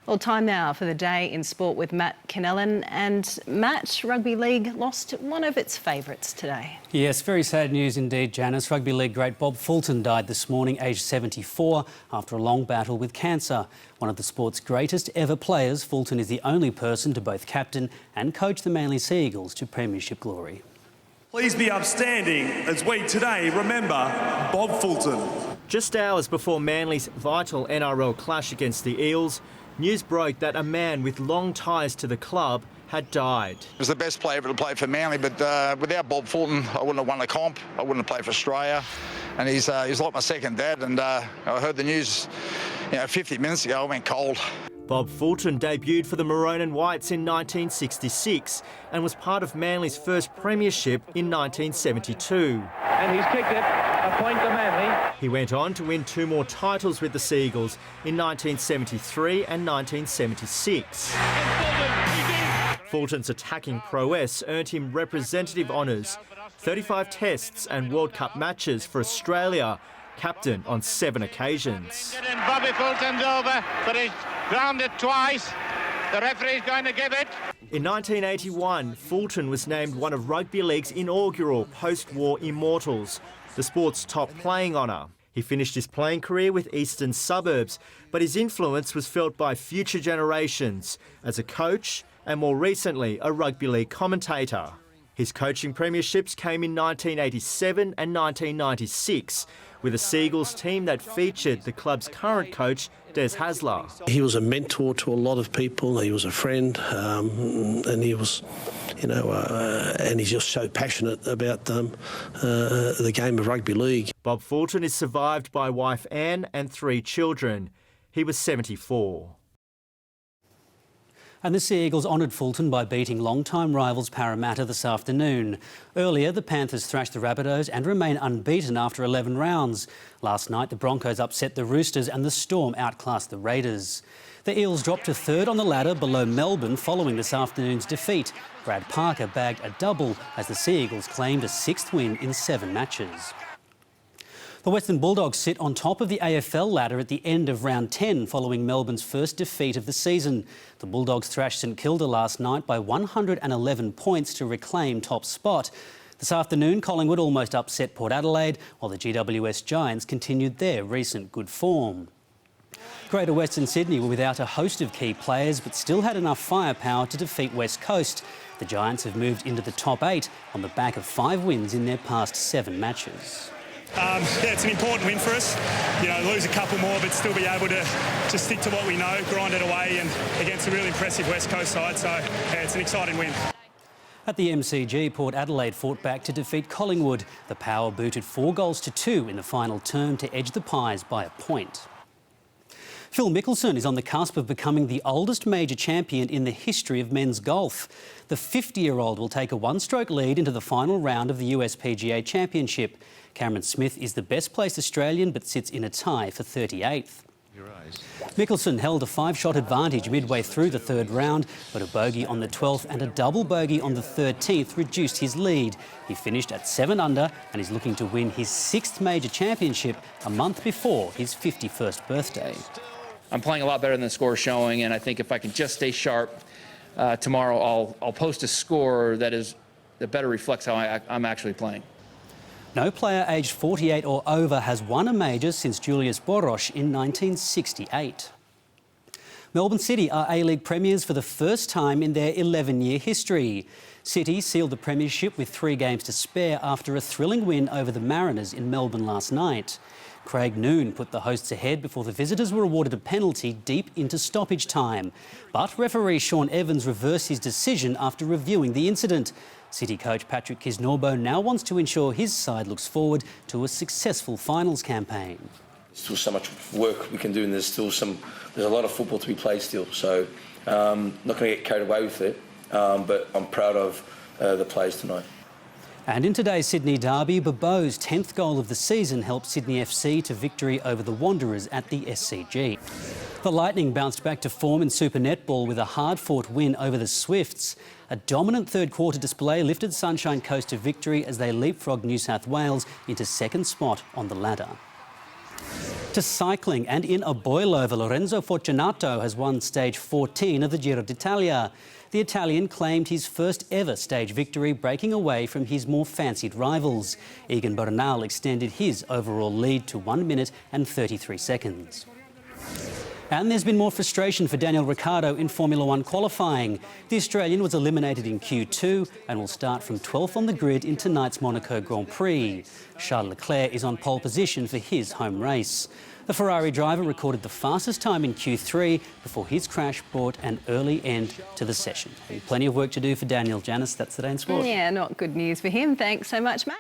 Well, time now for the day in sport with Matt Connellan. And Matt, rugby league lost one of its favourites today. Yes, very sad news indeed, Janice. Rugby league great Bob Fulton died this morning, aged 74, after a long battle with cancer. One of the sport's greatest ever players, Fulton is the only person to both captain and coach the Manly Sea Eagles to premiership glory. Please be upstanding as we today remember Bob Fulton. Just hours before Manly's vital NRL clash against the Eels, news broke that a man with long ties to the club had died. He was the best player ever to play for Manly, but without Bob Fulton, I wouldn't have won the comp. I wouldn't have played for Australia. And he's like my second dad. And I heard the news, 50 minutes ago. I went cold. Bob Fulton debuted for the Maroon and Whites in 1966 and was part of Manly's first premiership in 1972. And he's kicked it, a point to Manly. He went on to win 2 more titles with the Sea Eagles in 1973 and 1976. Fulton's attacking prowess earned him representative honours, 35 tests and World Cup matches for Australia, captain on 7 occasions. Bobby Fulton's over, but he's grounded twice. The referee's going to give it. In 1981, Fulton was named one of Rugby League's inaugural post-war immortals, the sport's top playing honour. He finished his playing career with Eastern Suburbs, but his influence was felt by future generations as a coach and more recently a rugby league commentator. His coaching premierships came in 1987 and 1996 with a Sea Eagles team that featured the club's current coach, Des Hasler. He was a mentor to a lot of people. He was a friend, and he was, and he's just so passionate about the game of rugby league. Bob Fulton is survived by wife Anne and 3 children. He was 74. And the Sea Eagles honoured Fulton by beating long-time rivals Parramatta this afternoon. Earlier, the Panthers thrashed the Rabbitohs and remain unbeaten after 11 rounds. Last night, the Broncos upset the Roosters and the Storm outclassed the Raiders. The Eels dropped to 3rd on the ladder below Melbourne following this afternoon's defeat. Brad Parker bagged a double as the Sea Eagles claimed a 6th win in 7 matches. The Western Bulldogs sit on top of the AFL ladder at the end of round 10 following Melbourne's first defeat of the season. The Bulldogs thrashed St Kilda last night by 111 points to reclaim top spot. This afternoon, Collingwood almost upset Port Adelaide, while the GWS Giants continued their recent good form. Greater Western Sydney were without a host of key players but still had enough firepower to defeat West Coast. The Giants have moved into the top 8 on the back of 5 wins in their past 7 matches. It's an important win for us. Lose a couple more, but still be able to stick to what we know, grind it away, and against a really impressive West Coast side. So, it's an exciting win. At the MCG, Port Adelaide fought back to defeat Collingwood. The Power booted 4 goals to 2 in the final term to edge the Pies by a point. Phil Mickelson is on the cusp of becoming the oldest major champion in the history of men's golf. The 50-year-old will take a 1-stroke lead into the final round of the USPGA Championship. Cameron Smith is the best-placed Australian but sits in a tie for 38th. Mickelson held a 5-shot advantage midway through the 3rd round, but a bogey on the 12th and a double bogey on the 13th reduced his lead. He finished at 7 under and is looking to win his 6th major championship a month before his 51st birthday. I'm playing a lot better than the score is showing, and I think if I can just stay sharp tomorrow, I'll post a score that better reflects how I'm actually playing. No player aged 48 or over has won a major since Julius Boros in 1968. Melbourne City are A-League premiers for the first time in their 11-year history. City sealed the premiership with 3 games to spare after a thrilling win over the Mariners in Melbourne last night. Craig Noone put the hosts ahead before the visitors were awarded a penalty deep into stoppage time. But referee Sean Evans reversed his decision after reviewing the incident. City coach Patrick Kisnorbo now wants to ensure his side looks forward to a successful finals campaign. There's still so much work we can do, and there's a lot of football to be played still. So not going to get carried away with it, but I'm proud of the players tonight. And in today's Sydney derby, Bobo's 10th goal of the season helped Sydney FC to victory over the Wanderers at the SCG. The Lightning bounced back to form in Super Netball with a hard-fought win over the Swifts. A dominant third-quarter display lifted Sunshine Coast to victory as they leapfrogged New South Wales into 2nd spot on the ladder. To cycling, and in a boil-over, Lorenzo Fortunato has won stage 14 of the Giro d'Italia. The Italian claimed his first ever stage victory, breaking away from his more fancied rivals. Egan Bernal extended his overall lead to 1 minute and 33 seconds. And there's been more frustration for Daniel Ricciardo in Formula One qualifying. The Australian was eliminated in Q2 and will start from 12th on the grid in tonight's Monaco Grand Prix. Charles Leclerc is on pole position for his home race. The Ferrari driver recorded the fastest time in Q3 before his crash brought an early end to the session. Plenty of work to do for Daniel. Janice, that's the day in sport. Yeah, not good news for him. Thanks so much, Matt.